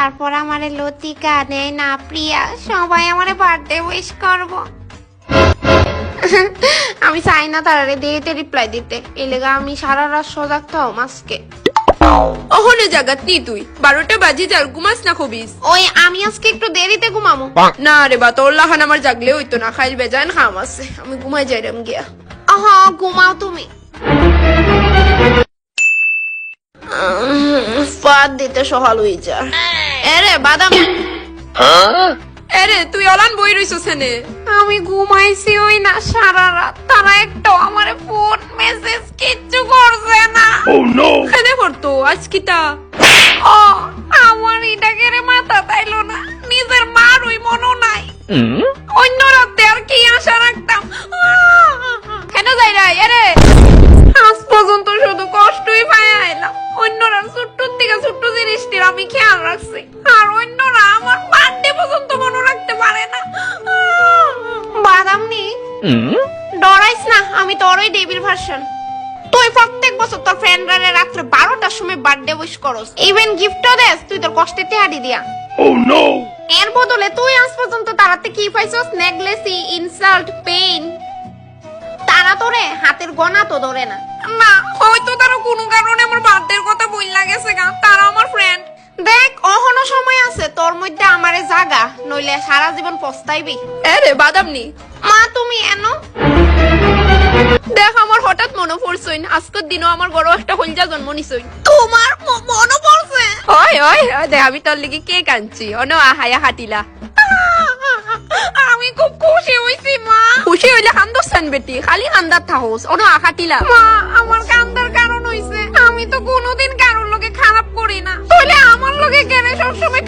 তারপর আমারে লতিকা নেয় না প্রিয়া সবাই আমারে বার্থডে উইশ করব। আমি চাই না তারারে দেরিতে রিপ্লাই দিতে, এই লেগা আমি সারা রাত সজাগ থাও আজকে। ওহনে জাগাত নি তুই 12টা বাজে যার ঘুমাস না খবিস। ওই আমি আজকে একটু দেরিতে ঘুমামু। না রে বা তোর লাহান আমার জাগলে হইতো না, খাইল বেজান খাম আছে, আমি ঘুমাই যাইরাম গিয়া। ঘুমাও তুমি। পাত দিতে সহাল হয়ে যা। এরে বাদাম, এরে তুই অলান বই রইছস এনে। আমি ঘুমাইছি ওই না সারা রাত, তারা একটাও আমারে ফোন মেসেজ কিচ্ছু করছে না। খেলে পড়তো আজ কিতা আমার এটা কেড়ে মাথা তাইলো না, নিজের মার ওই মনও নাই। অন্য রাতে আর কি আশা রাখতাম। কেন যাই রা এরে? আজ পর্যন্ত শুধু কষ্টই পায় আইলাম। অন্যরা ছোট্টর থেকে ছোট্ট জিনিসটির আমি খেয়াল রাখছি, আর অন্যরা আমার বার্থডে পর্যন্ত মনে রাখতে পারে না। বাদামনি ডরাইস না, আমি তোরই ডেবিল ভার্সন। তুই প্রত্যেক বছর তোর ফ্রেন্ডরা রাত্রে 12টার সময় বার্থডে উইশ করস, ইভেন গিফটও দেস তুই তোর কষ্টে তেহারি দিয়া। এর বদলে তুই আজ পর্যন্ত তারাতে কি পাইছস? নেগলেসি, ইনসাল্ট, পেইন। তারা তোরে হাতের গনা তো ধরে না। না হয়তো তারা কোনো কারণে আমার বার্থডের কথা বইলা গেছে গা, তারা আমার ফ্রেন্ড। দেখ অহনো সময় আছে তোর মধ্যে আমারে জাগা, নইলে সারা জীবন পস্তাইবি। এরে বাদাম নি মা তুমি এনো দেখ, আমার হঠাৎ মনে পড়ছইন আজকের দিনও আমার বড় একটা হলজা জন্ম নিছইন। তোমার মনে পড়ছে? ওই ওই দেখ আমি তোর লাগি কেক আনছি, অন আহায়া হাতিলা। আমি খুব খুশি হইছি মা। খুশি হইলে হান্দোস্তান বেটি, খালি হান্দার থাকোস, অন আহাটিলা। মা আমার কান্দার কারণ হইছে আমি তো কোনোদিন কারোর লগে খারাপ করি না, তাহলে আমার লগে কেন সবসময়